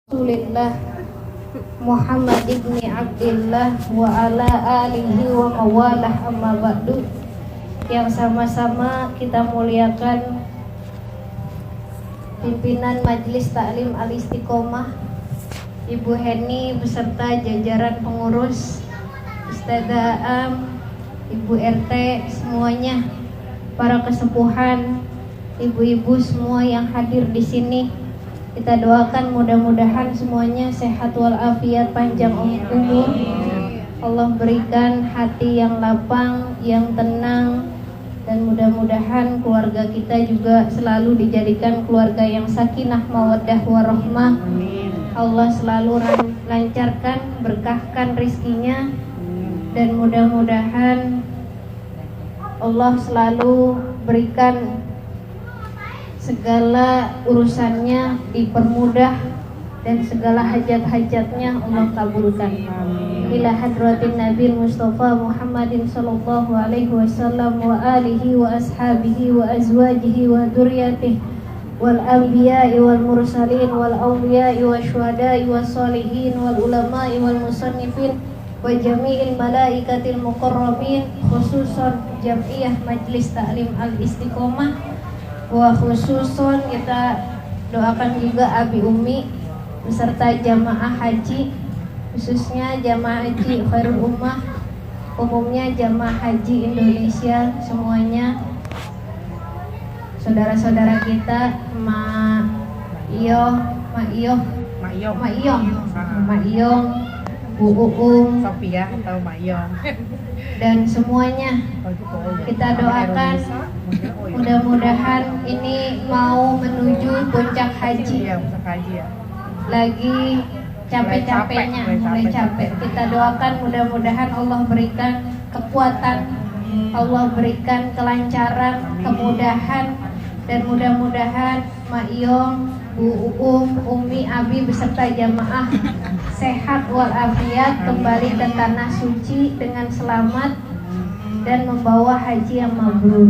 Rasulillah Muhammad ibn Abdillah wa ala alihi wa mawalah amma ba'du. Yang sama-sama kita muliakan pimpinan Majelis Taklim Al-Istiqomah Ibu Heni beserta jajaran pengurus, Ustadzah Am, Ibu RT semuanya, para kesepuhan, ibu-ibu semua yang hadir di sini. Kita doakan mudah-mudahan semuanya sehat walafiat, panjang umur. Allah berikan hati yang lapang, yang tenang, dan mudah-mudahan keluarga kita juga selalu dijadikan keluarga yang sakinah mawaddah warahmah. Allah selalu lancarkan, berkahkan rizkinya, dan mudah-mudahan Allah selalu berikan segala urusannya dipermudah dan segala hajat-hajatnya Allah kabulkan. Ila hadratin Nabi Mustafa Muhammadin sallallahu alaihi wasallam wa alihi wa ashabihi wa azwajihi wa dzurriyyatihi wal anbiya'i wal mursalin wal awliya'i wasyuhada'i was sholihin wal ulama'i wal musannifin wa jami'il malaikatil muqarrabin, khususan Jam'iyah Majelis Taklim Al-Istiqomah. Wah, khususon kita doakan juga Abi Umi beserta jamaah haji, khususnya jamaah haji Khairul Ummah, umumnya jamaah haji Indonesia semuanya, saudara-saudara kita, Mak Iyong, Bu Uung, Sofia atau Mayong, dan semuanya kita doakan mudah-mudahan ini mau menuju puncak haji. Lagi capek-capeknya, mulai capek. Kita doakan mudah-mudahan Allah berikan kekuatan, Allah berikan kelancaran, kemudahan, dan mudah-mudahan Mak Iyong, Bu Uum, Umi, Abi beserta jamaah sehat walafiat, kembali ke tanah suci dengan selamat dan membawa haji yang mabrur.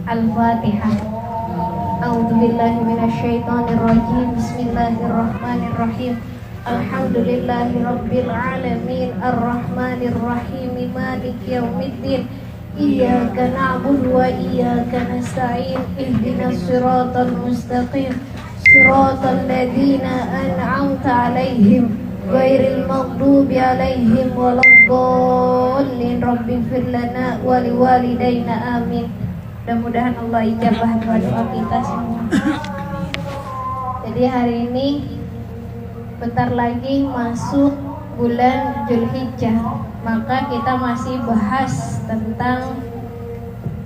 Al-Fatihah. A'udzubillahi minasyaitonirrajim. Bismillahirrahmanirrahim. Alhamdulillahirabbil alamin, arrahmanirrahim, maliki yaumiddin. Iyyaka na'budu wa iyyaka nasta'in. Ihdinas siratal mustaqim. Siratal ladzina an'amta 'alaihim ghairil maghdubi 'alaihim waladdallin. Rabbighfir lana wa liwalidayna amin. Mudah-mudahan Allah ijabah doa kita semua. Jadi hari ini bentar lagi masuk bulan Dzulhijjah, maka kita masih bahas tentang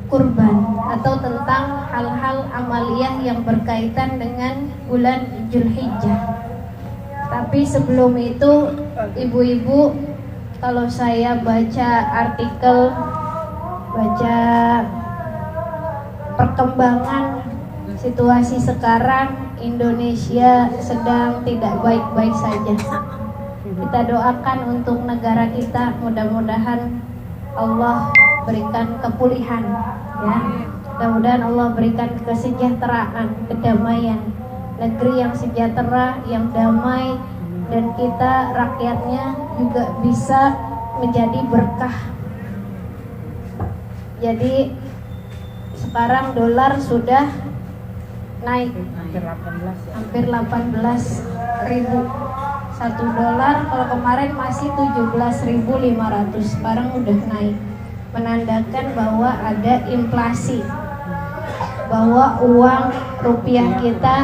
kurban atau tentang hal-hal amaliyah yang berkaitan dengan bulan Dzulhijjah. Tapi sebelum itu, ibu-ibu, kalau saya baca artikel, baca perkembangan situasi sekarang, Indonesia sedang tidak baik-baik saja. Kita doakan untuk negara kita, mudah-mudahan Allah berikan kepulihan, ya. Mudah-mudahan Allah berikan kesejahteraan, kedamaian, negeri yang sejahtera, yang damai, dan kita rakyatnya juga bisa menjadi berkah. Jadi sekarang dolar sudah naik hampir 18 ribu. 1 dolar kalau kemarin masih 17.500, sekarang udah naik, menandakan bahwa ada inflasi, bahwa uang rupiah kita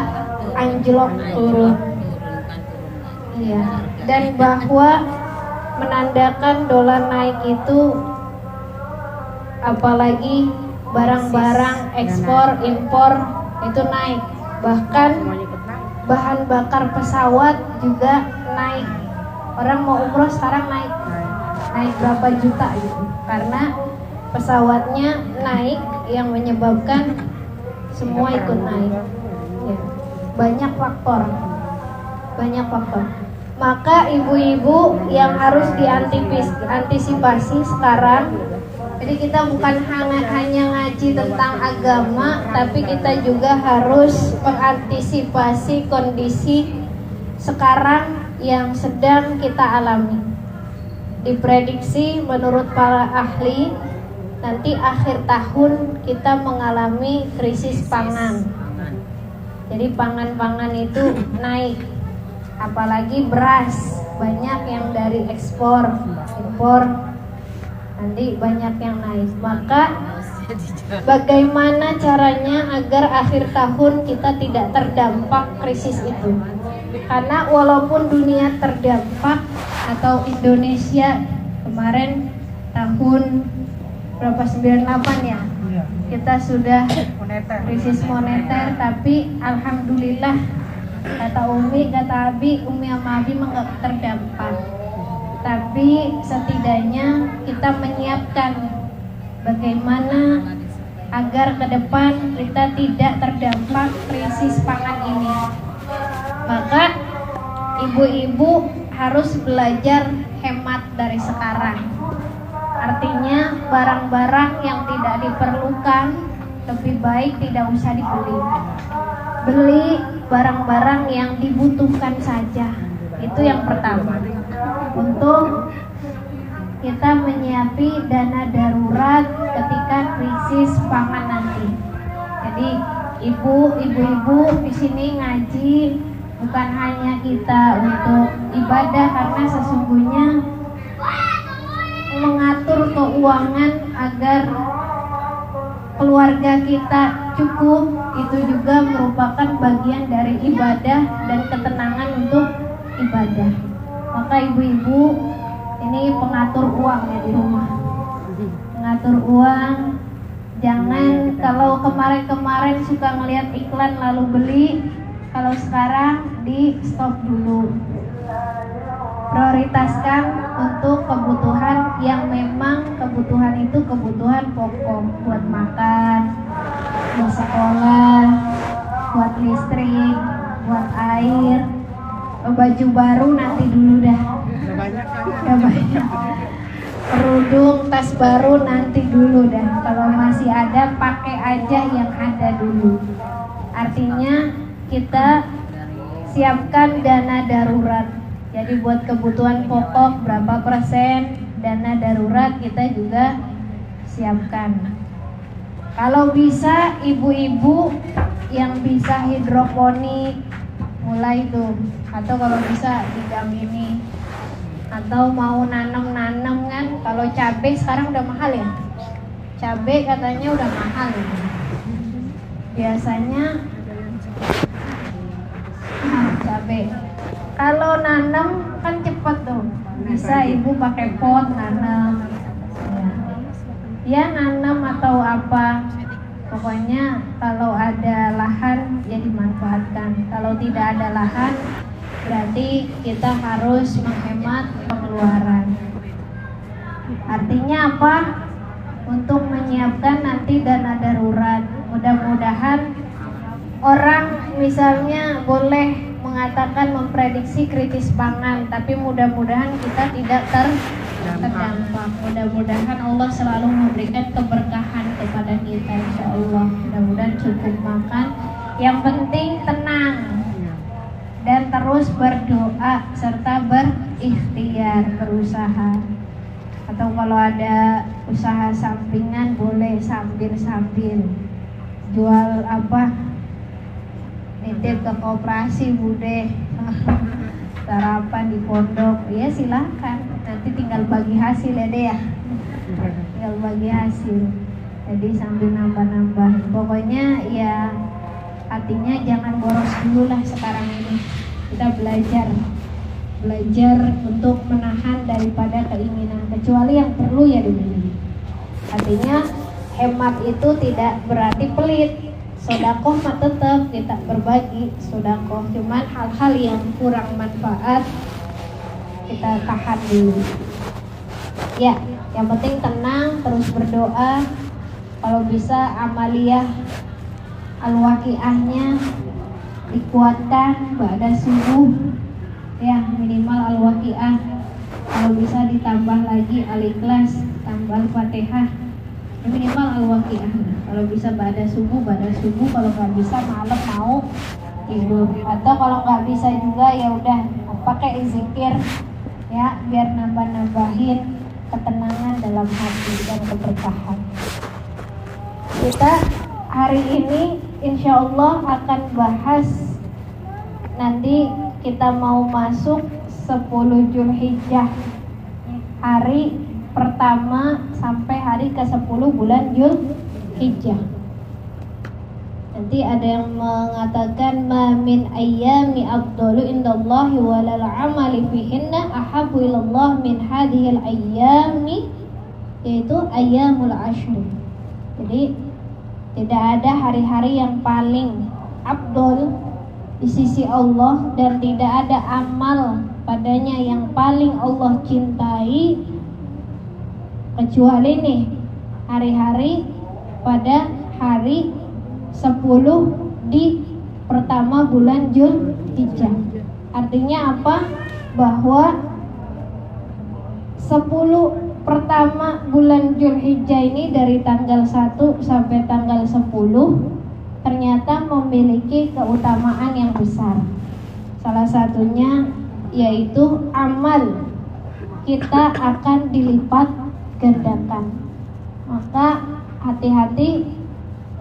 anjlok turun, iya, dan bahwa menandakan dolar naik itu apalagi barang-barang ekspor impor itu naik, bahkan bahan bakar pesawat juga naik. Orang mau umroh sekarang naik berapa juta gitu, karena pesawatnya naik yang menyebabkan semua ikut naik, ya. Banyak faktor. Maka ibu-ibu yang harus diantisipasi sekarang. Jadi kita bukan hanya ngaji tentang agama, tapi kita juga harus mengantisipasi kondisi sekarang yang sedang kita alami. Diprediksi menurut para ahli nanti akhir tahun kita mengalami krisis pangan. Jadi pangan-pangan itu naik, apalagi beras, banyak yang dari ekspor, impor, nanti banyak yang naik. Maka bagaimana caranya agar akhir tahun kita tidak terdampak krisis itu? Karena walaupun dunia terdampak atau Indonesia kemarin tahun berapa 98 ya, kita sudah krisis moneter, tapi alhamdulillah kata Umi sama Abi enggak terdampak. Tapi setidaknya kita menyiapkan bagaimana agar ke depan kita tidak terdampak krisis pangan ini. Maka ibu-ibu harus belajar hemat dari sekarang. Artinya barang-barang yang tidak diperlukan lebih baik tidak usah dibeli. Beli barang-barang yang dibutuhkan saja. Itu yang pertama. Untuk kita menyiapi dana darurat ketika krisis pangan nanti. Jadi ibu-ibu di sini ngaji bukan hanya kita untuk ibadah, karena sesungguhnya mengatur keuangan agar keluarga kita cukup itu juga merupakan bagian dari ibadah dan ketenangan untuk ibadah. Maka ibu-ibu ini pengatur uang ya di rumah. Mengatur uang, jangan kalau kemarin-kemarin suka ngelihat iklan lalu beli, kalau sekarang di stop dulu. Prioritaskan untuk kebutuhan yang memang kebutuhan itu kebutuhan pokok, buat makan, buat sekolah, buat listrik, buat air. Baju baru nanti dulu dah. Udah banyak. Kerudung, tas baru nanti dulu dah. Kalau masih ada pakai aja yang ada dulu. Artinya kita siapkan dana darurat. Jadi buat kebutuhan pokok berapa persen dana darurat kita juga siapkan. Kalau bisa ibu-ibu yang bisa hidroponik mulai tuh, atau kalau bisa didampingi, atau mau nanam kan. Kalau cabai sekarang udah mahal ya, cabai katanya udah mahal ya. Biasanya cabai kalau nanam kan cepet tuh, bisa ibu pakai pot nanam ya nanam atau apa, pokoknya kalau ada lahan ya dimanfaatkan. Kalau tidak ada lahan berarti kita harus menghemat pengeluaran. Artinya apa? Untuk menyiapkan nanti dana darurat. Mudah-mudahan orang misalnya boleh mengatakan memprediksi krisis pangan, tapi mudah-mudahan kita tidak terdampak. Mudah-mudahan Allah selalu memberikan keberkahan kepada kita, insya Allah. Mudah-mudahan cukup makan. Yang penting tenang dan terus berdoa serta berikhtiar, berusaha. Atau kalau ada usaha sampingan boleh sambil jual apa, nitip ke koperasi bude, sarapan di pondok, ya silahkan. Nanti tinggal bagi hasil ya deh ya, tinggal bagi hasil. Jadi sambil nambah-nambah. Pokoknya ya artinya jangan boros dulu lah sekarang ini. Kita belajar untuk menahan daripada keinginan, kecuali yang perlu ya dibeli. Artinya hemat itu tidak berarti pelit. Sodakoh mah tetap kita berbagi sodakoh, cuman hal-hal yang kurang manfaat kita tahan dulu. Ya, yang penting tenang, terus berdoa. Kalau bisa amaliyah al-waqiahnya dikuatkan ba'da subuh, ya minimal al-waqiah. Kalau bisa ditambah lagi al-ikhlas, tambah al-fatihah, minimal al-waqiah. Kalau bisa ba'da subuh. Kalau nggak bisa malam mau tidur. Atau kalau nggak bisa juga ya udah pakai zikir ya, biar nambah-nambahin ketenangan dalam hati dan keberkahan. Kita hari ini insya Allah akan bahas, nanti kita mau masuk 10 Zulhijjah, hari pertama sampai hari ke-10 bulan Zulhijjah. Nanti ada yang mengatakan ma min ayyami afdalu indallahi walal amali fihinna ahabbu ilallah min hadhil ayyami, yaitu ayyamul ashr. Jadi tidak ada hari-hari yang paling afdol di sisi Allah dan tidak ada amal padanya yang paling Allah cintai kecuali nih hari-hari pada hari 10 di pertama bulan Zulhijjah. Artinya apa? Bahwa 10 pertama bulan Zulhijjah ini dari tanggal 1 sampai tanggal 10 ternyata memiliki keutamaan yang besar. Salah satunya yaitu amal kita akan dilipat gandakan. Maka hati-hati,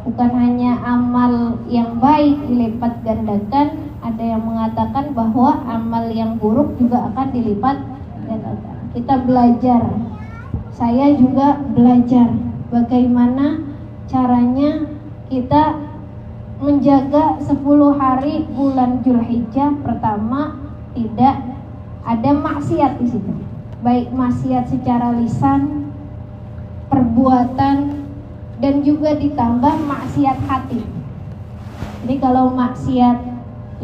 bukan hanya amal yang baik dilipat gandakan, ada yang mengatakan bahwa amal yang buruk juga akan dilipat gandakan. Kita belajar, saya juga belajar bagaimana caranya kita menjaga 10 hari bulan Zulhijjah pertama tidak ada maksiat di situ. Baik maksiat secara lisan, perbuatan, dan juga ditambah maksiat hati. Jadi kalau maksiat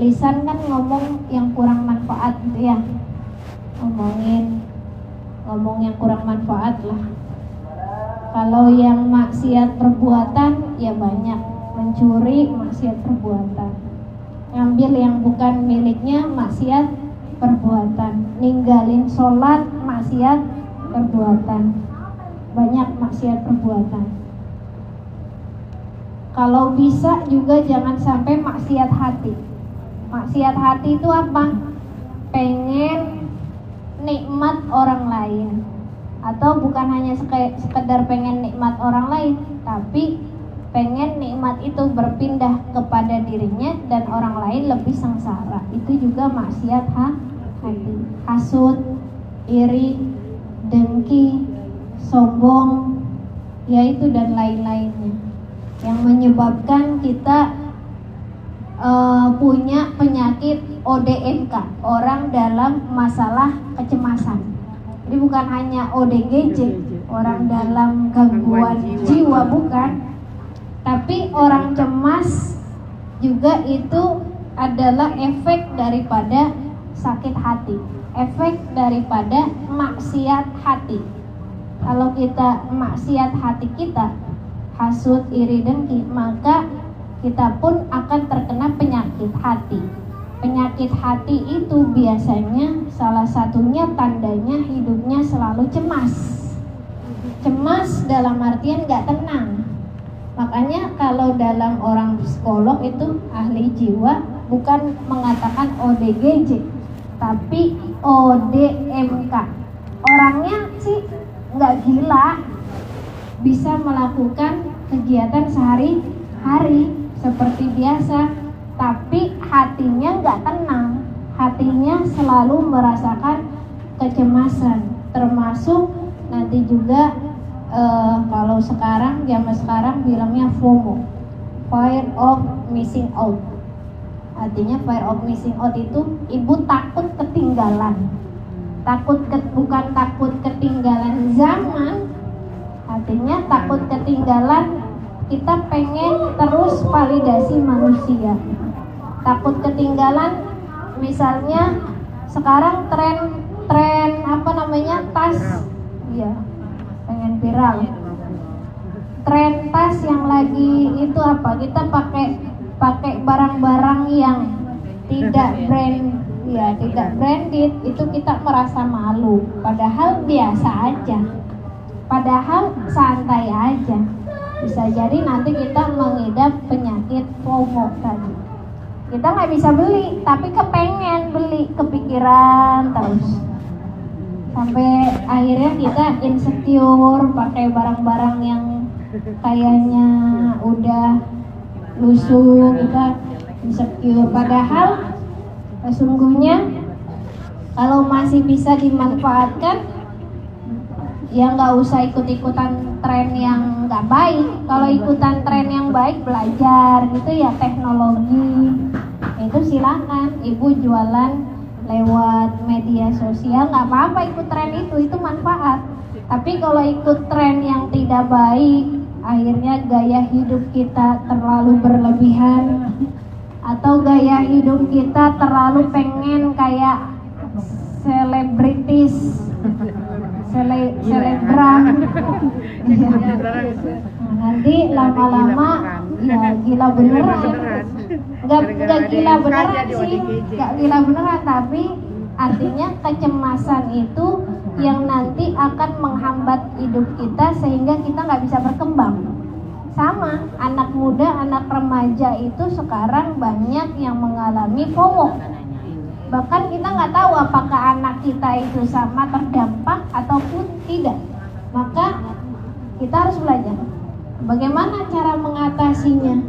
lisan kan ngomong yang kurang manfaat gitu ya, ngomong yang kurang manfaat lah. Kalau yang maksiat perbuatan ya banyak, mencuri maksiat perbuatan, ngambil yang bukan miliknya maksiat perbuatan, ninggalin sholat maksiat perbuatan, banyak maksiat perbuatan. Kalau bisa juga jangan sampai maksiat hati. Maksiat hati itu apa? Pengen nikmat orang lain, atau bukan hanya sekedar pengen nikmat orang lain, tapi pengen nikmat itu berpindah kepada dirinya dan orang lain lebih sengsara. Itu juga maksiat hati. Hasud, iri, dengki, sombong, yaitu dan lain-lainnya, yang menyebabkan kita punya penyakit ODGJ, orang dalam masalah kecemasan. Jadi bukan hanya ODGJ, orang dalam gangguan jiwa, bukan, tapi orang cemas juga itu adalah efek daripada sakit hati, efek daripada maksiat hati. Kalau kita maksiat hati kita, hasud, iri, dengki, maka kita pun akan terkena penyakit hati. Penyakit hati itu biasanya salah satunya tandanya hidupnya selalu cemas. Cemas dalam artian gak tenang. Makanya kalau dalam orang psikolog itu ahli jiwa bukan mengatakan ODGJ, tapi ODMK. Orangnya sih gak gila, bisa melakukan kegiatan sehari-hari seperti biasa, tapi hatinya nggak tenang, hatinya selalu merasakan kecemasan, termasuk nanti juga kalau sekarang zaman sekarang bilangnya FOMO, fear of missing out. Artinya fear of missing out itu ibu takut ketinggalan, bukan takut ketinggalan zaman. Artinya takut ketinggalan, kita pengen terus validasi manusia. Takut ketinggalan, misalnya sekarang tren tas, ya pengen viral. Tren tas yang lagi itu apa? Kita pakai barang-barang yang tidak tidak branded, itu kita merasa malu. Padahal biasa aja. Padahal santai aja. Bisa jadi nanti kita mengidap penyakit FOMO tadi. Kita nggak bisa beli, tapi kepengen beli, kepikiran terus. Sampai akhirnya kita insecure, pakai barang-barang yang kayaknya udah lusuh, kita insecure. Padahal sesungguhnya kalau masih bisa dimanfaatkan, ya nggak usah ikut-ikutan tren yang nggak baik. Kalau ikutan tren yang baik, belajar gitu ya, teknologi itu silakan. Ibu jualan lewat media sosial nggak apa-apa, ikut tren itu manfaat. Tapi kalau ikut tren yang tidak baik, akhirnya gaya hidup kita terlalu berlebihan, atau gaya hidup kita terlalu pengen kayak selebritis, selebgram. Nanti lama-lama ya gila beneran. Nggak gila beneran sih, nggak gila beneran, tapi artinya kecemasan itu yang nanti akan menghambat hidup kita sehingga kita nggak bisa berkembang. Sama anak muda, anak remaja itu sekarang banyak yang mengalami FOMO. Bahkan kita nggak tahu apakah anak kita itu sama terdampak ataupun tidak. Maka kita harus belajar bagaimana cara mengatasinya.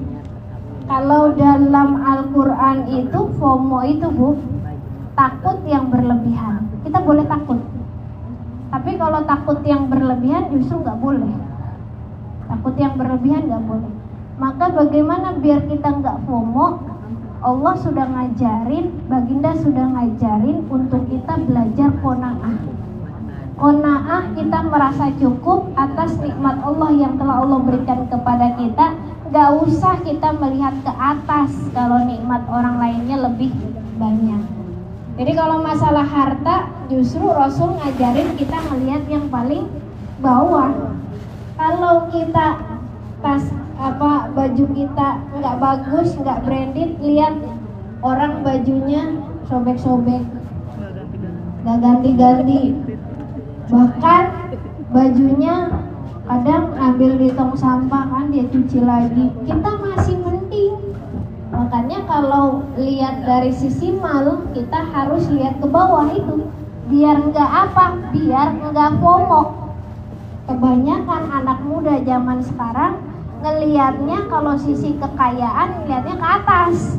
Kalau dalam Al-Quran itu FOMO itu Bu, takut yang berlebihan. Kita boleh takut, tapi kalau takut yang berlebihan justru nggak boleh. Takut yang berlebihan nggak boleh. Maka bagaimana biar kita nggak FOMO? Allah sudah ngajarin, baginda sudah ngajarin untuk kita belajar qanaah. Qanaah, kita merasa cukup atas nikmat Allah yang telah Allah berikan kepada kita. Gak usah kita melihat ke atas kalau nikmat orang lainnya lebih banyak. Jadi kalau masalah harta, justru Rasul ngajarin kita melihat yang paling bawah. Kalau kita baju kita nggak bagus, nggak branded, lihat orang bajunya sobek-sobek, nggak ganti-ganti, bahkan bajunya kadang ambil di tong sampah kan, dia cuci lagi. Kita masih mending. Makanya kalau lihat dari sisi mal, kita harus lihat ke bawah itu, biar biar nggak FOMO. Kebanyakan anak muda zaman sekarang ngelihatnya kalau sisi kekayaan ngelihatnya ke atas.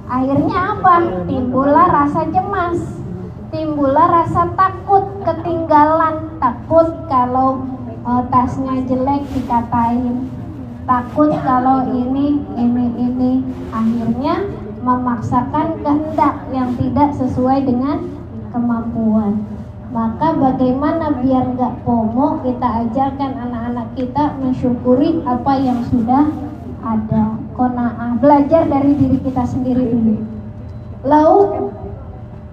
Akhirnya apa? Timbullah rasa cemas, timbullah rasa takut ketinggalan, takut kalau tasnya jelek dikatain, takut kalau ini. Akhirnya memaksakan kehendak yang tidak sesuai dengan kemampuan. Maka bagaimana biar gak FOMO, kita ajarkan anak-anak kita mensyukuri apa yang sudah ada. Qanaah, belajar dari diri kita sendiri dulu. Lauk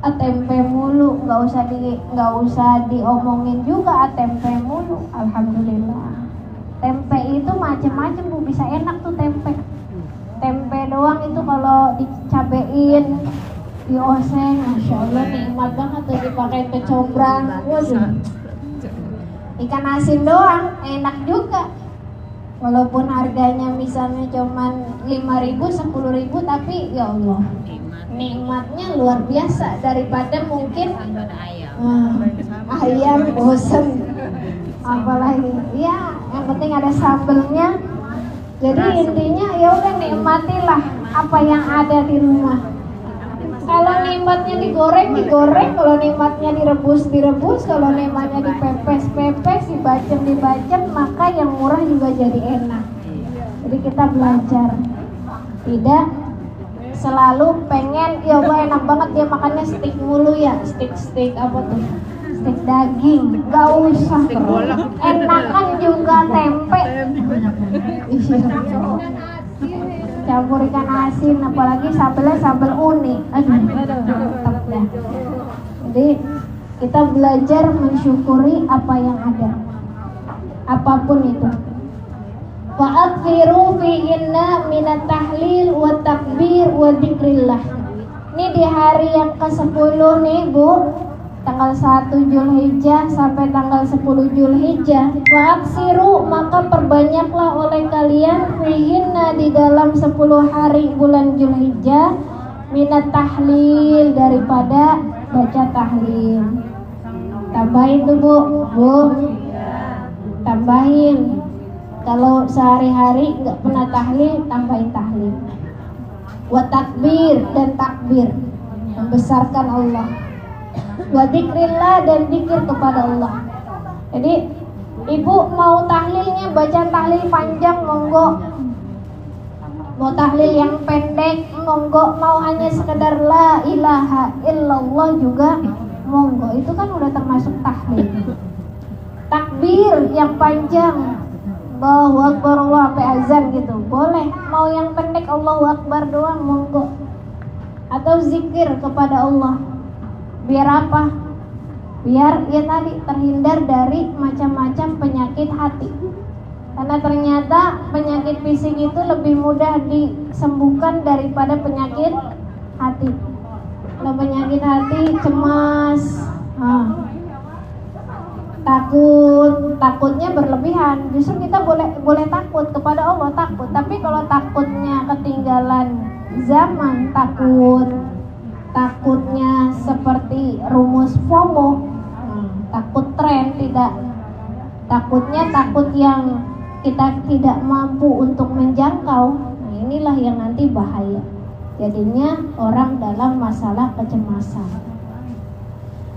tempe mulu, nggak usah diomongin juga tempe mulu. Alhamdulillah, tempe itu macam-macam Bu, bisa enak tuh tempe. Tempe doang itu kalau dicabein, dioseng, masya Allah nikmat banget tuh, dipakai kecombrang. Ikan asin doang enak juga, walaupun harganya misalnya cuman 5.000, 10.000, tapi ya Allah nikmatnya luar biasa. Daripada mungkin ayam bosen, apalagi ya yang penting ada sambelnya. Jadi intinya ya udah nikmatilah apa yang ada di rumah. Kalau nikmatnya digoreng, kalau nikmatnya direbus, kalau nikmatnya dipepes, dibacem, maka yang murah juga jadi enak. Jadi kita belajar, tidak selalu pengen, ya Allah enak banget dia makannya steak mulu ya, steak apa tuh? Steak daging, gak usah. Enakan juga tempe. Campur ikan asin, apalagi sambelnya sambel unik. Aduh, mantap dah. Jadi kita belajar mensyukuri apa yang ada, apapun itu. Fa'akthiru fihinna minat tahlil wa takbir wa dzikrillah. Ini di hari yang ke-10 nih Bu, tanggal 1 Zulhijjah sampai tanggal 10 Zulhijjah. Fa'aksiru, maka perbanyaklah oleh kalian fihinna di dalam 10 hari bulan Zulhijjah minat tahlil, daripada baca tahlil. Tambahin tuh Bu, tambahin. Kalau sehari-hari nggak pernah tahlil, tambahin tahlil. Wa takbir, dan takbir, membesarkan Allah. Wa dzikrillah, dan dzikir kepada Allah. Jadi ibu mau tahlilnya baca tahlil panjang, monggo. Mau tahlil yang pendek, monggo. Mau hanya sekedar la ilaha illallah juga monggo. Itu kan udah termasuk tahlil. Takbir yang panjang, Allahu Akbar, Allah sampai azan gitu, boleh. Mau yang pendek Allahu Akbar doang monggo. Atau zikir kepada Allah. Biar apa? Biar ya tadi terhindar dari macam-macam penyakit hati. Karena ternyata penyakit fisik itu lebih mudah disembuhkan daripada penyakit hati. Kalau penyakit hati cemas, takutnya berlebihan. Justru kita boleh takut kepada Allah, takut. Tapi kalau takutnya ketinggalan zaman, takutnya seperti rumus FOMO, takut tren, tidak. Takutnya takut yang kita tidak mampu untuk menjangkau. Nah, inilah yang nanti bahaya. Jadinya orang dalam masalah kecemasan.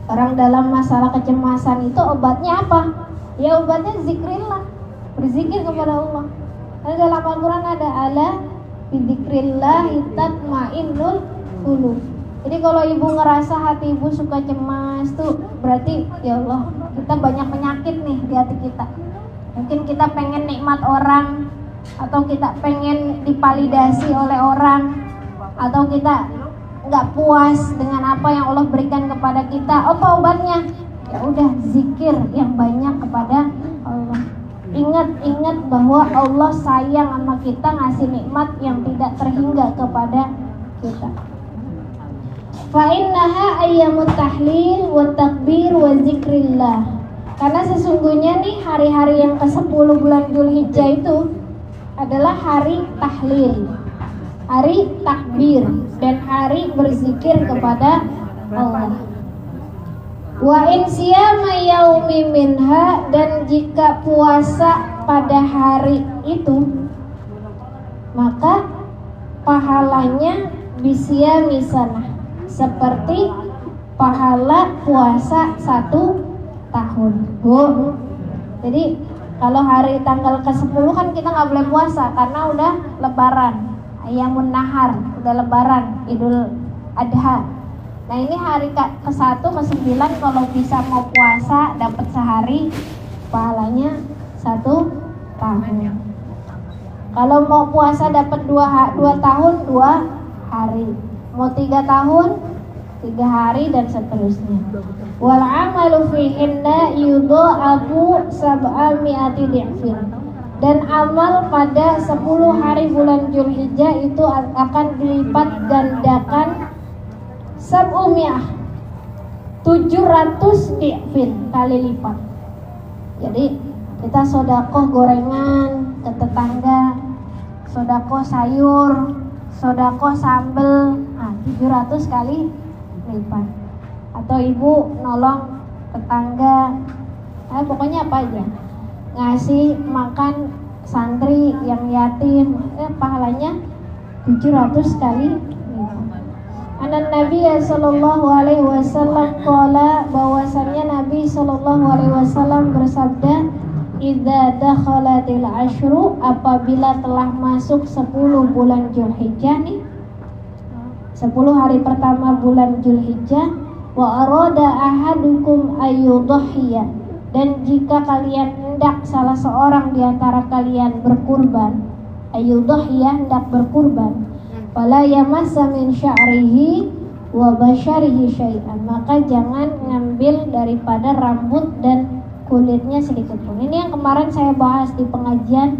Orang dalam masalah kecemasan itu obatnya apa? Ya obatnya zikrillah, berzikir kepada Allah. Karena dalam Al-Quran ada ala bidzikrillah tatmainnul qulub. Jadi kalau ibu ngerasa hati ibu suka cemas tuh berarti ya Allah, kita banyak penyakit nih di hati kita. Mungkin kita pengen nikmat orang, atau kita pengen dipalidasi oleh orang, atau kita nggak puas dengan apa yang Allah berikan kepada kita. Apa obatnya? Ya udah zikir yang banyak kepada Allah. Ingat bahwa Allah sayang sama kita, ngasih nikmat yang tidak terhingga kepada kita. Fa innaha ayyamut tahlil wa takbir wa zikrillah. Karena sesungguhnya nih hari-hari yang ke-10 bulan Dzulhijjah itu adalah hari tahlil, hari takbir, dan hari berzikir kepada Allah. Wa in siyama yaumi minha, dan jika puasa pada hari itu maka pahalanya bisyami sanah, seperti pahala puasa 1 tahun. Bu, jadi kalau hari tanggal ke-10 kan kita nggak boleh puasa karena udah lebaran, ayamun nahar, udah lebaran, Idul Adha. Nah ini hari ke-1 ke-9 kalau bisa mau puasa dapat sehari, pahalanya 1 tahun. Kalau mau puasa dapat 2 tahun 2 hari, mau 3 tahun 3 hari, dan seterusnya. Wal amalu fihinna yudha'afu sab'ami'ati di'fin. Dan amal pada 10 hari bulan Dzulhijjah itu akan dilipat gandakan sab'umiyah, 700 di'fin, kali lipat. Jadi kita sedekah gorengan ke tetangga, sedekah sayur, sedekah sambel, 700 kali lipat. Atau ibu nolong tetangga, pokoknya apa aja, ngasih makan santri yang yatim, pahalanya 700 kali lipat. Anan Nabi sallallahu alaihi wasallam qala, bahwasannya Nabi sallallahu alaihi wasallam bersabda, idza dakhalatil asyru, apabila telah masuk 10 bulan Dzulhijjah nih, 10 hari pertama bulan Dzulhijjah, wa arada ahadukum ayyudhiya, dan jika kalian hendak salah seorang di antara kalian berkurban, ayyudhiya, hendak berkurban, fala yamassa min sya'rihi wa basyarihi syai'an, maka jangan ngambil daripada rambut dan kulitnya sedikit pun. Ini yang kemarin saya bahas di pengajian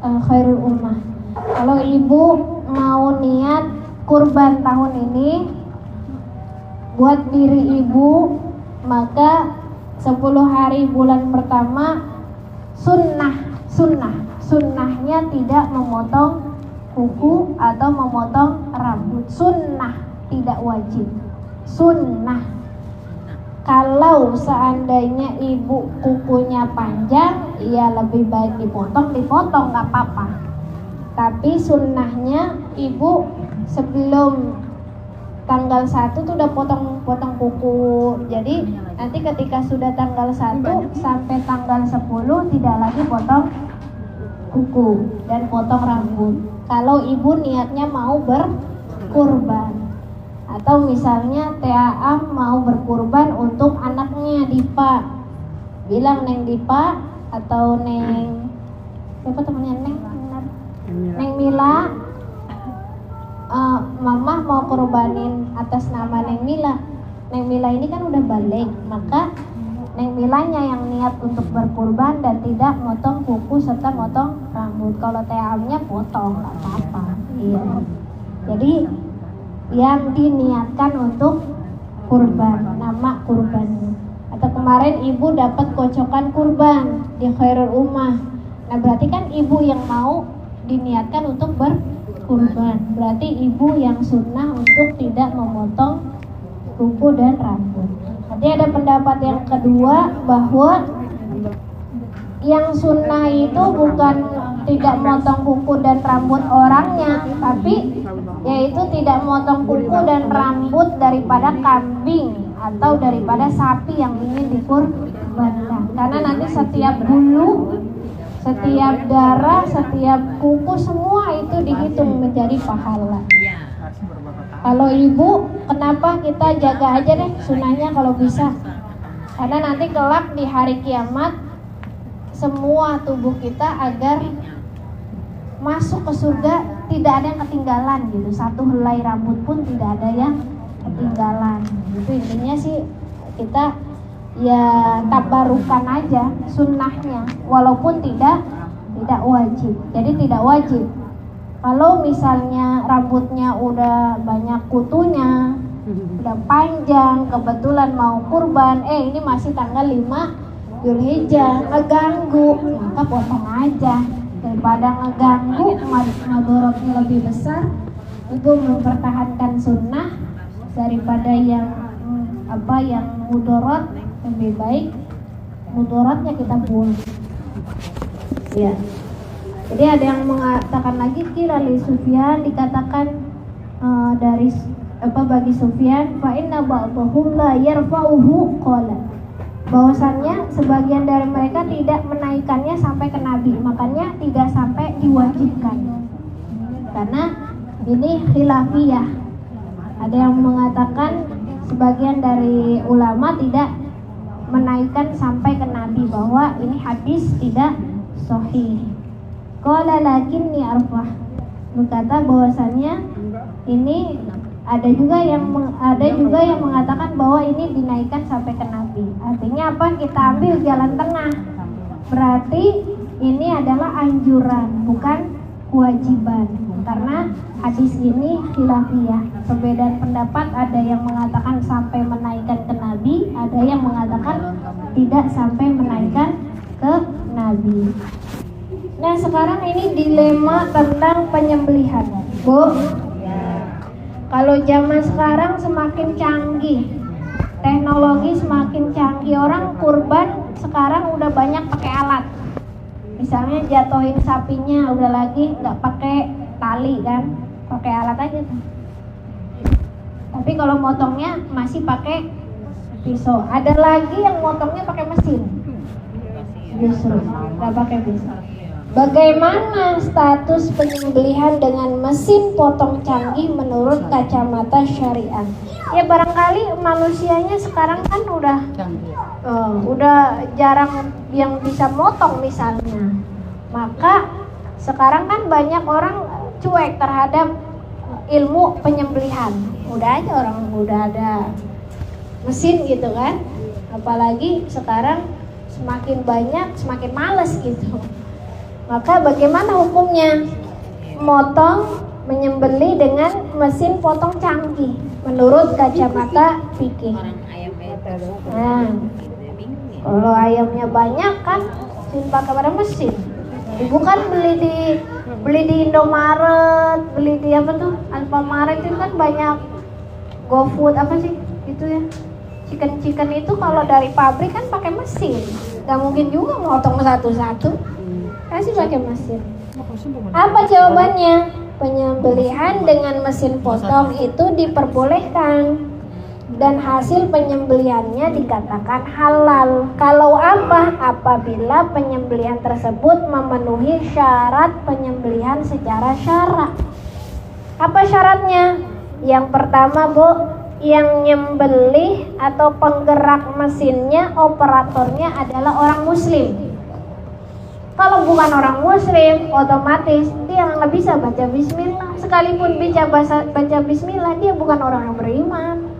Khairul Ummah. Kalau ibu mau niat kurban tahun ini buat diri ibu, maka 10 hari bulan pertama sunnahnya tidak memotong kuku atau memotong rambut. Sunnah, tidak wajib. Sunnah. Kalau seandainya ibu kukunya panjang, ya lebih baik dipotong nggak apa-apa. Tapi sunnahnya ibu sebelum tanggal 1 tuh udah potong kuku. Jadi nanti ketika sudah tanggal 1 sampai tanggal 10 tidak lagi potong kuku dan potong rambut. Kalau ibu niatnya mau berkurban, atau misalnya TAA mau berkurban untuk anaknya Dipa, bilang Neng Dipa atau Neng siapa temannya Neng Mila, Mama mau kurbanin atas nama Neng Mila. Neng Mila ini kan udah balik, maka Neng Milanya yang niat untuk berkurban dan tidak motong kuku serta motong rambut. Kalau TAM-nya potong, nggak apa-apa. Iya. Jadi yang diniatkan untuk kurban, nama kurbannya. Atau kemarin ibu dapat kocokan kurban di Khairul Ummah. Nah berarti kan ibu yang mau diniatkan untuk berkurban. Berarti ibu yang sunnah untuk tidak memotong kuku dan rambut. Nanti ada pendapat yang kedua bahwa yang sunnah itu bukan tidak motong kuku dan rambut orangnya, tapi yaitu tidak motong kuku dan rambut daripada kambing atau daripada sapi yang ingin dikurbankan. Karena nanti setiap bulu, setiap darah, setiap kuku semua itu dihitung menjadi pahala. Kalau ibu, kenapa kita jaga aja deh sunahnya kalau bisa? Karena nanti kelak di hari kiamat semua tubuh kita agar masuk ke surga tidak ada yang ketinggalan gitu. Satu helai rambut pun tidak ada yang ketinggalan. Itu intinya sih kita ya tabarukan aja sunnahnya, walaupun tidak wajib. Jadi tidak wajib. Kalau misalnya rambutnya udah banyak kutunya, udah panjang, kebetulan mau kurban, ini masih tanggal 5 Dzulhijjah, ngeganggu, maka potong aja. Daripada ngeganggu, madorotnya lebih besar, itu mempertahankan sunnah daripada yang mudorot, lebih baik mudorotnya kita buang. Ya. Jadi ada yang mengatakan lagi kira li Sufyan dikatakan bagi Sufyan fa inna ba'dahum la yarfa'uhu qala, bahwasannya sebagian dari mereka tidak menaikkannya sampai ke Nabi, makanya tidak sampai diwajibkan. Karena ini khilafiyah. Ada yang mengatakan sebagian dari ulama tidak menaikkan sampai ke Nabi, bahwa ini hadis tidak sahih. Qala lakinni arfah, berkata bahwasannya ini ada juga yang mengatakan bahwa ini dinaikkan sampai ke Nabi. Artinya apa? Kita ambil jalan tengah. Berarti ini adalah anjuran, bukan kewajiban. Karena hadis ini khilafiyah. Perbedaan pendapat, ada yang mengatakan sampai menaikkan ke Nabi, ada yang mengatakan tidak sampai menaikkan ke Nabi. Nah sekarang ini dilema tentang penyembelihan, Bu. Kalau zaman sekarang semakin canggih, teknologi semakin canggih, orang kurban sekarang udah banyak pakai alat. Misalnya jatuhin sapinya udah lagi nggak pakai tali kan, pakai alat aja. Tapi kalau motongnya masih pakai pisau. Ada lagi yang motongnya pakai mesin, justru nggak pakai pisau. Bagaimana status penyembelihan dengan mesin potong canggih menurut kacamata syariah? Ya barangkali manusianya sekarang kan udah jarang yang bisa motong misalnya. Maka sekarang kan banyak orang cuek terhadap ilmu penyembelihan. Udah aja orang udah ada mesin gitu kan. Apalagi sekarang semakin banyak semakin males gitu. Maka bagaimana hukumnya motong menyembelih dengan mesin potong canggih menurut kacamata fikih? Nah, kalau ayamnya banyak kan pakai pada mesin. Ibu kan beli di Indomaret, beli di apa tuh? Alfamaret itu kan banyak GoFood apa sih? Itu ya. Chicken itu kalau dari pabrik kan pakai mesin. Gak mungkin juga motong satu-satu. Pasti pakai mesin. Apa jawabannya? Penyembelihan dengan mesin potong itu diperbolehkan dan hasil penyembelihannya dikatakan halal. Kalau apa? Apabila penyembelihan tersebut memenuhi syarat penyembelihan secara syara'. Apa syaratnya? Yang pertama, Bu, yang nyembelih atau penggerak mesinnya, operatornya adalah orang muslim. Kalau bukan orang muslim, otomatis dia nggak bisa baca bismillah. Sekalipun bisa baca bismillah, dia bukan orang yang beriman.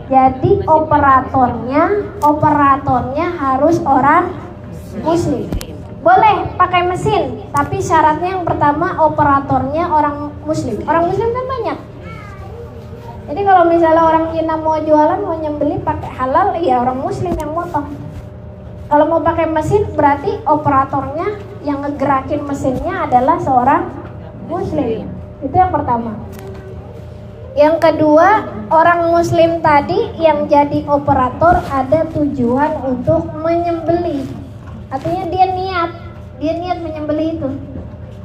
Jadi operatornya harus orang muslim. Boleh pakai mesin, tapi syaratnya yang pertama operatornya orang muslim. Orang muslim kan banyak. Jadi kalau misalnya orang Cina mau jualan, mau nyembeli pakai halal, ya orang muslim yang motong. Kalau mau pakai mesin, berarti operatornya yang ngegerakin mesinnya adalah seorang muslim. Itu yang pertama. Yang kedua, orang muslim tadi yang jadi operator ada tujuan untuk menyembelih. Artinya dia niat menyembelih itu.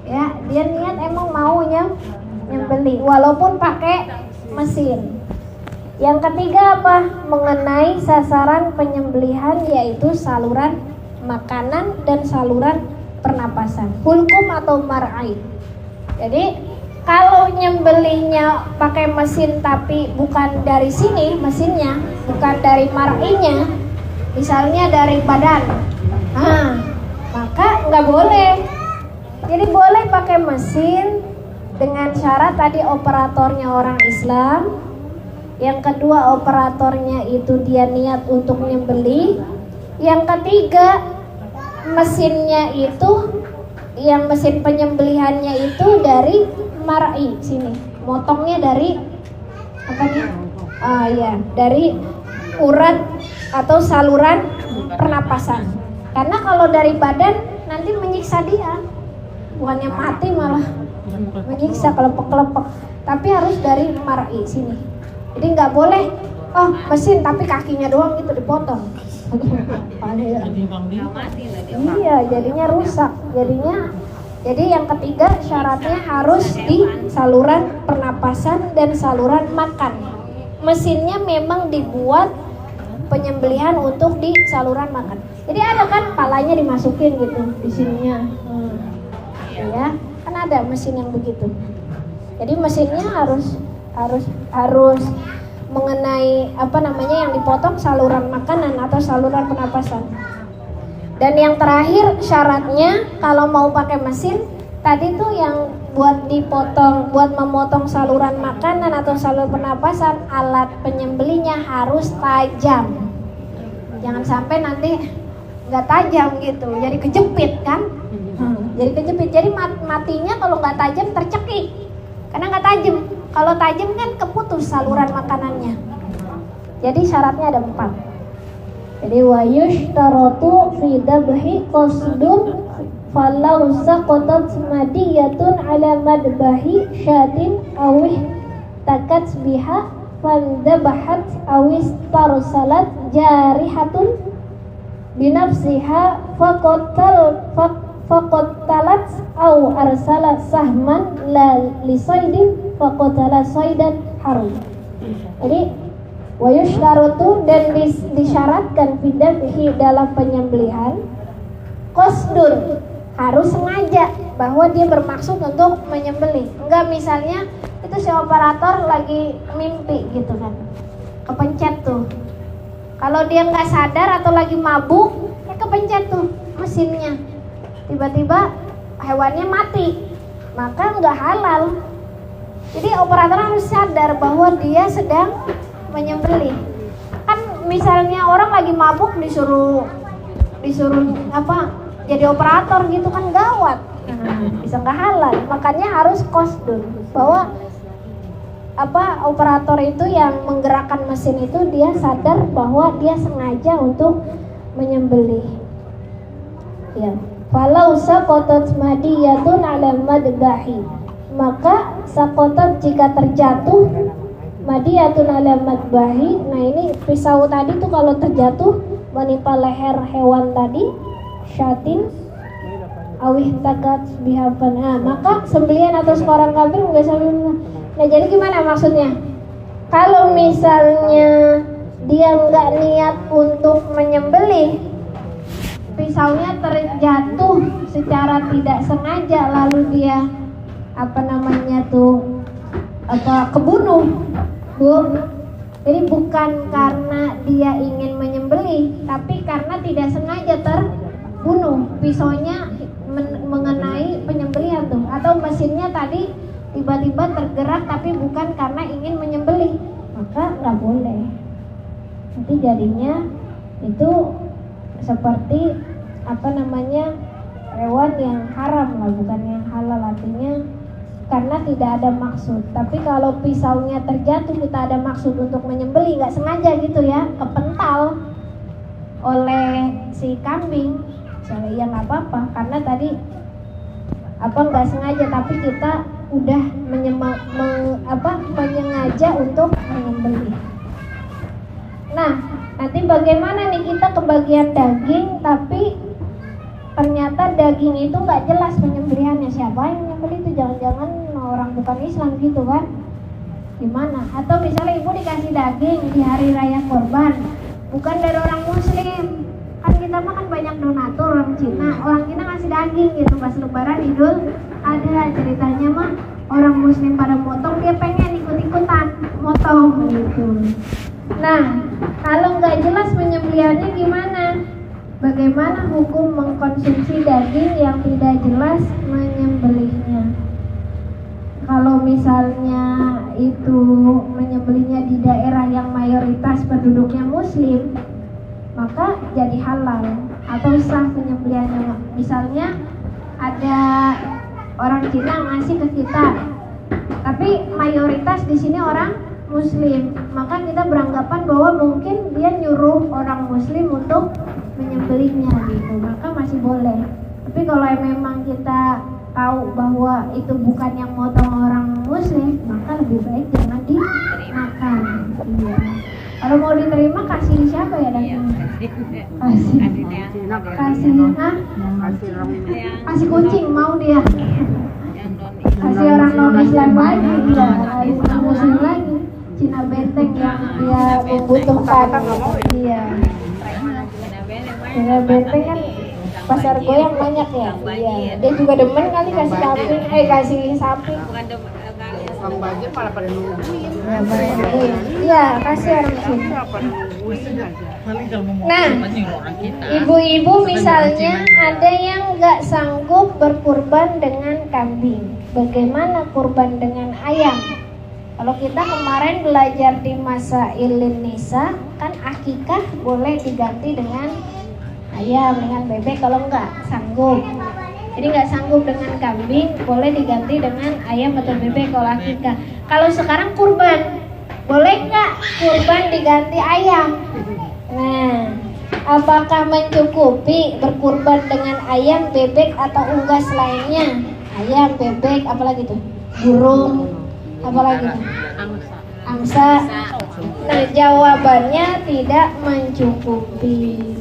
Ya, dia niat emang mau nyembelih walaupun pakai mesin. Yang ketiga apa? Mengenai sasaran penyembelihan, yaitu saluran makanan dan saluran pernapasan. Hulkum atau mar'i. Jadi kalau nyembelihnya pakai mesin tapi bukan dari sini mesinnya, bukan dari mar'inya, misalnya dari badan, maka nggak boleh. Jadi boleh pakai mesin dengan syarat tadi operatornya orang Islam. Yang kedua, operatornya itu dia niat untuk menyembelih. Yang ketiga, mesinnya itu, yang mesin penyembelihannya itu dari mar'i sini, motongnya dari apa nih? Dari urat atau saluran pernapasan. Karena kalau dari badan nanti menyiksa dia, bukannya mati malah menyiksa kelepek-kelepek. Tapi harus dari mar'i sini. Jadi nggak boleh, mesin tapi kakinya doang gitu dipotong. Iya, jadinya rusak. Jadi yang ketiga syaratnya harus di saluran pernapasan dan saluran makan. Mesinnya memang dibuat penyembelihan untuk di saluran makan. Jadi ada kan palanya dimasukin gitu di sininya. Ya, kan ada mesin yang begitu. Jadi mesinnya harus mengenai yang dipotong saluran makanan atau saluran pernapasan. Dan yang terakhir syaratnya kalau mau pakai mesin tadi tuh yang buat memotong saluran makanan atau saluran pernapasan, alat penyembelihnya harus tajam. Jangan sampai nanti nggak tajam gitu, jadi kejepit kan? Jadi matinya kalau nggak tajam tercekik, karena nggak tajam. Kalau tajam kan keputus saluran makanannya. Jadi syaratnya ada 4. Jadi wa yushtaratu fi dabhi qasdun falau saqatat madiyatun ala madbahi syatin awih takat biha fandabahat awis tarsalat jarihatun binafsiha faqatalat au arsala sahman la lisaidin faqatala saidan harum. Jadi wa yushtaratu, dan disyaratkan fidahi dalam penyembelihan qasdun, harus sengaja bahwa dia bermaksud untuk menyembelih. Enggak misalnya itu si operator lagi mimpi gitu kan, kepencet tuh. Kalau dia nggak sadar atau lagi mabuk, ya kepencet tuh mesinnya, tiba-tiba hewannya mati, maka nggak halal. Jadi operator harus sadar bahwa dia sedang menyembelih. Kan misalnya orang lagi mabuk disuruh jadi operator gitu kan gawat, bisa nggak halal. Makanya harus qasdun, bahwa operator itu yang menggerakkan mesin itu dia sadar bahwa dia sengaja untuk menyembelih. Ya. Falau saqatat madiyatun 'ala madbahi, maka saqatat jika terjatuh madiyatun 'ala madbahi. Nah, ini pisau tadi tuh kalau terjatuh menimpa leher hewan tadi, syatin awih takat bihafan. Nah, maka sembelihan atas orang kafir enggak sampai. Nah, jadi gimana maksudnya? Kalau misalnya dia enggak niat untuk menyembelih, pisaunya terjatuh secara tidak sengaja, lalu dia kebunuh, Bu. Jadi bukan karena dia ingin menyembelih, tapi karena tidak sengaja terbunuh. Pisaunya mengenai penyembelihan tuh, atau mesinnya tadi tiba-tiba tergerak tapi bukan karena ingin menyembelih, maka nggak boleh. Nanti jadinya itu seperti hewan yang haram lah, bukan yang halal, artinya karena tidak ada maksud. Tapi kalau pisaunya terjatuh kita ada maksud untuk menyembelih, nggak sengaja gitu ya, kepental oleh si kambing, ya nggak apa-apa, karena tadi nggak sengaja, tapi kita udah menyengaja untuk menyembelih. Nah, nanti bagaimana nih kita kebagian daging, tapi ternyata daging itu nggak jelas penyembelihannya, siapa yang menyembelih itu, jangan-jangan orang bukan Islam gitu kan? Gimana? Atau misalnya ibu dikasih daging di hari raya kurban, bukan dari orang Muslim, kan kita makan banyak donatur orang Cina ngasih daging gitu pas Lebaran Idul Adha, ceritanya mah orang Muslim pada motong, dia pengen ikut-ikutan motong gitu. Nah, kalau nggak jelas penyembelihannya gimana? Bagaimana hukum mengkonsumsi daging yang tidak jelas menyembelihnya? Kalau misalnya itu menyembelihnya di daerah yang mayoritas penduduknya Muslim, maka jadi halal atau sah penyembelihannya. Misalnya ada orang Cina ngasih ke kita, tapi mayoritas di sini orang Muslim, maka kita beranggapan bahwa mungkin dia nyuruh orang Muslim untuk menyembelihnya gitu, maka masih boleh. Tapi kalau memang kita tahu bahwa itu bukan yang motong orang Muslim, maka lebih baik jangan dimakan. Iya. Kalau mau diterima kasih siapa ya dagingnya? Kasih kucing mau dia. Kasih orang non Islam lagi, ya, orang Muslim lagi. Cina Benteng yang dia membutuhkan. Iya. Cina Benteng kan pasar goyang banyak ya. Iya. Dia juga demen kali kasih kambing, kasih sapi. Bang Bajir malah pada nungguin. Iya, kasih orang sini. Nah, ibu-ibu misalnya ada yang nggak sanggup berkurban dengan kambing, bagaimana kurban dengan ayam? Kalau kita kemarin belajar di Masailin Nisa, kan akikah boleh diganti dengan ayam, dengan bebek kalau nggak sanggup. Jadi nggak sanggup dengan kambing, boleh diganti dengan ayam atau bebek kalau akikah. Kalau sekarang kurban, boleh nggak kurban diganti ayam? Nah, apakah mencukupi berkurban dengan ayam, bebek atau unggas lainnya? Ayam, bebek, apalagi tuh? Burung, apalagi tuh? Angsa. Nah, jawabannya tidak mencukupi.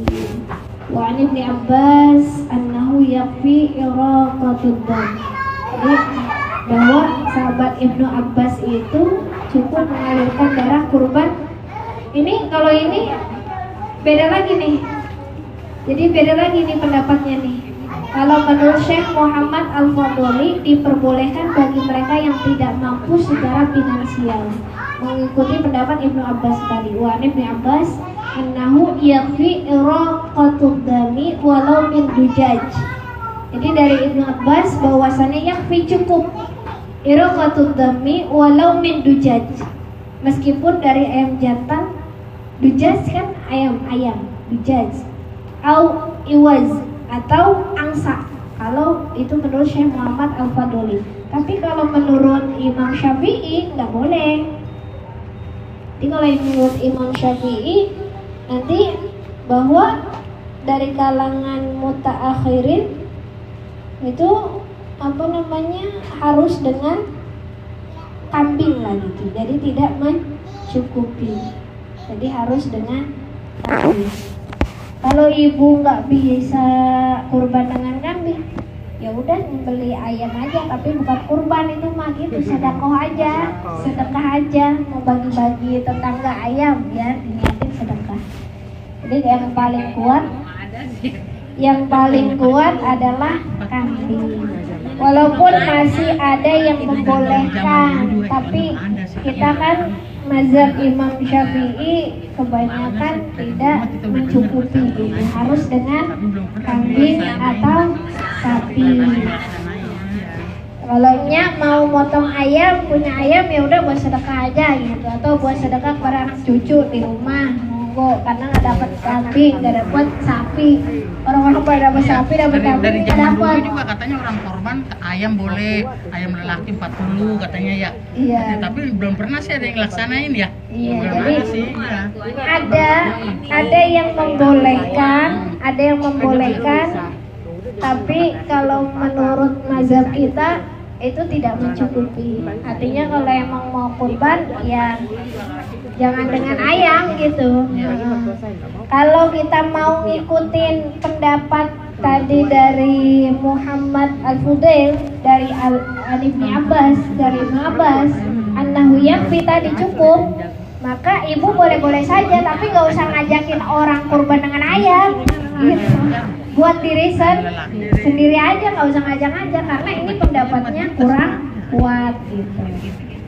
Wa an Ibnu Abbas annahu yakfi iraqatud dam. Jadi bahwa sahabat Ibnu Abbas itu cukup mengalirkan darah kurban. Ini kalau ini beda lagi nih. Jadi beda lagi nih pendapatnya nih. Kalau menurut Syekh Muhammad Al-Fadhili diperbolehkan bagi mereka yang tidak mampu secara finansial, mengikuti pendapat Ibnu Abbas tadi. Wa Ibnu Abbas annahu yakfi iraqatud dami walau min dujaj. Jadi dari Ibnu Abbas bahwasannya yakfi cukup iraqatud dami walau min dujaj, meskipun dari ayam jantan. Dujaj kan ayam dujaj, au iwaz atau angsa, kalau itu menurut Syekh Muhammad Al-Fadhili. Tapi kalau menurut Imam Syafi'i nggak boleh. Jadi kalau menurut Imam Syafi'i nanti bahwa dari kalangan mutaakhirin itu apa namanya harus dengan kambing lah gitu. Jadi tidak mencukupi. Jadi harus dengan kambing. Kalau ibu nggak bisa kurban dengan kambing, ya udah beli ayam aja, tapi bukan kurban itu mah gitu, sedekah aja, mau bagi-bagi tetangga ayam biar diniatin sedekah. Jadi yang paling kuat adalah kambing. Walaupun masih ada yang membolehkan, tapi kita kan mazhab Imam Syafi'i kebanyakan tidak mencukupi, harus dengan kambing atau sapi. Kalau mau motong ayam, punya ayam ya udah buat sedekah aja gitu, atau buat sedekah kepada anak cucu di rumah, monggo, karena nggak dapat kambing, nggak dapat sapi. Orang-orang pada dapat sapi, dapat kambing, dari nggak zaman dapat. dulu juga katanya orang korban ayam boleh, ayam lelaki 40 katanya ya. Iya. Tapi belum pernah sih ada yang laksanain ya. Iya, Belum jadi ada sih. Ya. ada yang membolehkan, tapi kalau menurut mazhab kita itu tidak mencukupi. Artinya kalau emang mau kurban ya jangan dengan ayam gitu. Kalau kita mau ngikutin pendapat tadi dari Muhammad Al-Fudail, dari Ibn Abbas, annahu yakfi tadi cukup, maka ibu boleh-boleh saja, tapi nggak usah ngajakin orang kurban dengan ayam gitu. Buat diri sendiri aja, nggak usah ngajak-ngajak, karena ini pendapatnya kurang kuat gitu.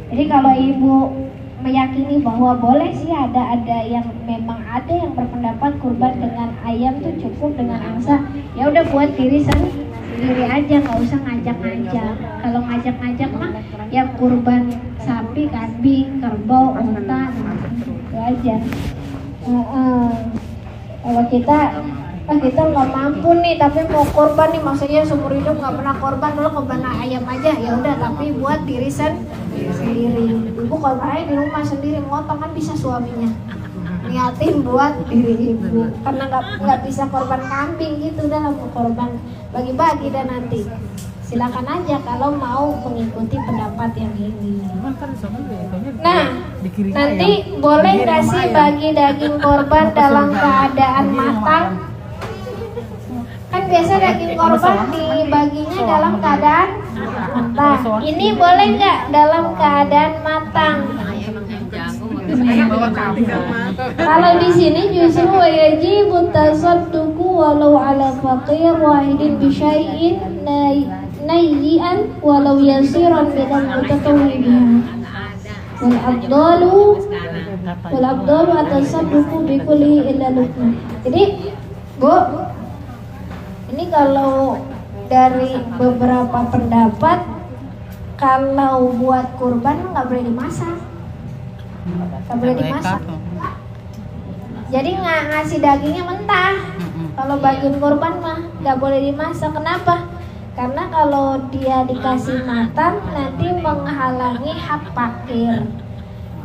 Jadi kalau ibu meyakini bahwa boleh sih, ada yang memang ada yang berpendapat kurban dengan ayam tuh cukup dengan angsa, ya udah buat diri sendiri aja, nggak usah ngajak-ngajak. Kalau ngajak-ngajak mah yang kurban sapi, kambing, kerbau, unta, itu aja. Kalau kita nggak mampu nih, tapi mau korban nih, maksudnya seumur hidup nggak pernah korban, dulu korban ayam aja, ya udah, tapi buat diri sendiri. Ibu korban aja di rumah sendiri, motong kan bisa suaminya niatin buat diri ibu, karena nggak bisa korban kambing gitu, udah mau korban bagi-bagi dan nanti silakan aja kalau mau mengikuti pendapat yang ini. Nah, nanti boleh nggak sih bagi daging korban dalam keadaan matang? Kan biasa daging korban dibaginya dalam keadaan matang. Ini boleh nggak dalam keadaan matang? Kalau di sini justru wajib tasadduqu walau ala faqir wahidin bi syai'in nayyi'an walau yasiran bidal mutatawwi'in. Wal afdalu atasadduqu bi kulli illa lukma. Jadi, Bu, ini kalau dari beberapa pendapat, kalau buat kurban nggak boleh dimasak. Jadi nggak ngasih dagingnya mentah. Kalau bagian kurban mah nggak boleh dimasak. Kenapa? Karena kalau dia dikasih matang nanti menghalangi hak fakir.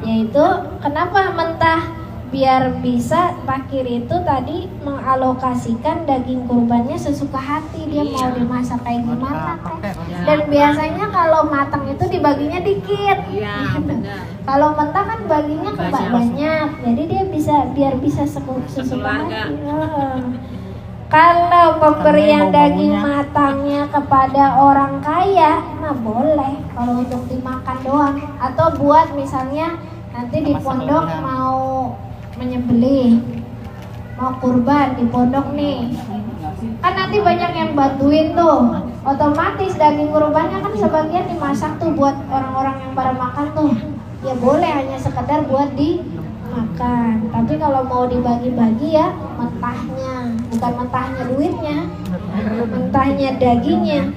Yaitu kenapa mentah? Biar bisa fakir itu tadi mengalokasikan daging kurbannya sesuka hati, dia mau dimasak kayak gimana teh. Dan biasanya kalau matang itu dibaginya dikit. Kalau mentah kan baginya banyak, jadi dia biar bisa sesuka hati. Kalau pemberian daging matangnya kepada orang kaya, nah boleh kalau untuk dimakan doang, atau buat misalnya nanti di pondok mau menyembelih, mau kurban di pondok nih, kan nanti banyak yang bantuin tuh, otomatis daging kurbannya kan sebagian dimasak tuh buat orang-orang yang pada makan tuh, ya boleh hanya sekedar buat dimakan. Tapi kalau mau dibagi-bagi ya mentahnya, bukan mentahnya duitnya, mentahnya dagingnya.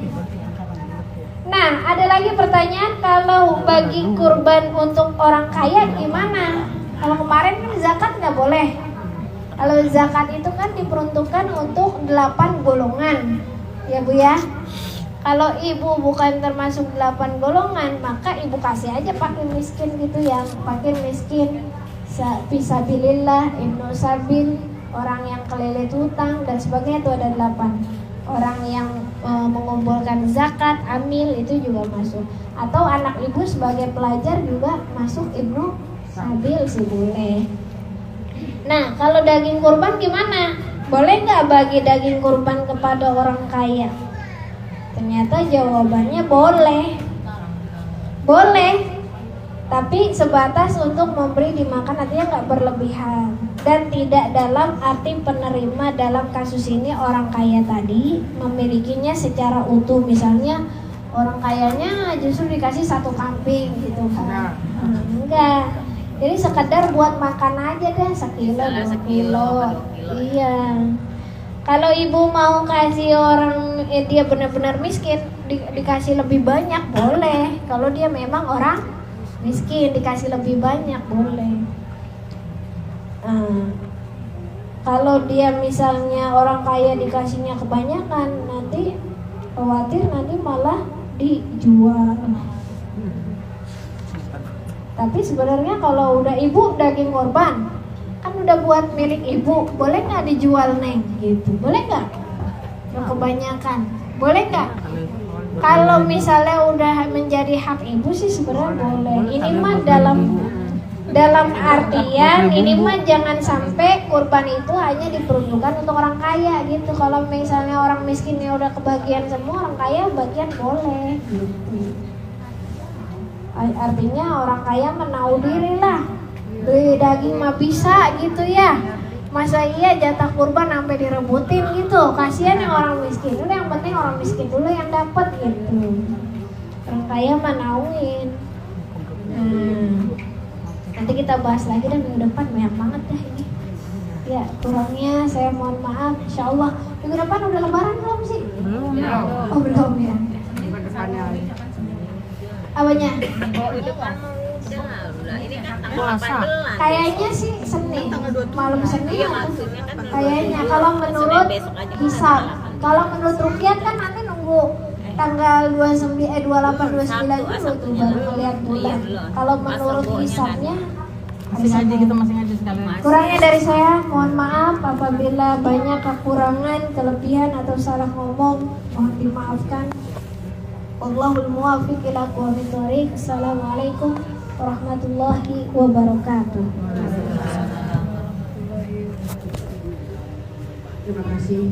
Nah, ada lagi pertanyaan, kalau bagi kurban untuk orang kaya gimana? Kalau kemarin kan zakat nggak boleh. Kalau zakat itu kan diperuntukkan untuk 8 golongan, ya Bu ya. Kalau ibu bukan termasuk 8 golongan, maka ibu kasih aja fakir miskin gitu ya. Fakir miskin, fisabilillah, ibnu sabil, orang yang kelilit hutang dan sebagainya, itu ada 8. orang yang mengumpulkan zakat, amil itu juga masuk. Atau anak ibu sebagai pelajar juga masuk ibnu sabil sih boleh. Nah, kalau daging kurban gimana? Boleh nggak bagi daging kurban kepada orang kaya? Ternyata jawabannya boleh. Boleh. Tapi sebatas untuk memberi dimakan, artinya nggak berlebihan. Dan tidak dalam arti penerima dalam kasus ini orang kaya tadi memilikinya secara utuh. Misalnya orang kayanya justru dikasih 1 kambing gitu kan. Enggak. Jadi sekedar buat makan aja deh, 1 kilo, 2 kilo. Iya. Kalau ibu mau kasih orang dia benar-benar miskin, dikasih lebih banyak boleh. Kalau dia memang orang miskin dikasih lebih banyak boleh. Kalau dia misalnya orang kaya dikasihnya kebanyakan, nanti khawatir nanti malah dijual. Tapi sebenarnya kalau udah ibu daging korban kan udah buat milik ibu, boleh nggak dijual neng gitu? Boleh nggak? Yang kebanyakan, boleh nggak? Kalau misalnya udah menjadi hak ibu sih sebenarnya boleh. Ini mah dalam artian ini mah jangan sampai kurban itu hanya diperuntukkan untuk orang kaya gitu. Kalau misalnya orang miskinnya udah kebagian semua, orang kaya bagian boleh gitu. Artinya orang kaya menau diri lah, beli daging mah bisa gitu ya. Masa iya jatah kurban sampai direbutin gitu? Kasihan yang orang miskin. Udah yang penting orang miskin dulu yang dapat gitu. Orang kaya mah nauin. Nanti kita bahas lagi dan minggu depan banyak banget dah ini. Ya kurangnya saya mohon maaf. Insyaallah minggu depan udah lebaran belum sih? Belum. Oh belum ya. Apanya? Ini kan tanggal Puasa. 18. Kayaknya sih Senin, malam Senin. Iya, maksudnya kan Kayaknya kalau menurut hisab, kalau menurut rukyat kan nanti nunggu tanggal 28 29 dulu tuh baru melihat bulan. Kalau menurut hisabnya Masih ngaji kita masih ngaji sekalian. kurangnya dari saya, mohon maaf apabila banyak kekurangan, kelebihan atau salah ngomong, mohon dimaafkan. Wallahul muwaffiq ila aqwamit thoriq. Assalamualaikum warahmatullahi wabarakatuh. Terima kasih.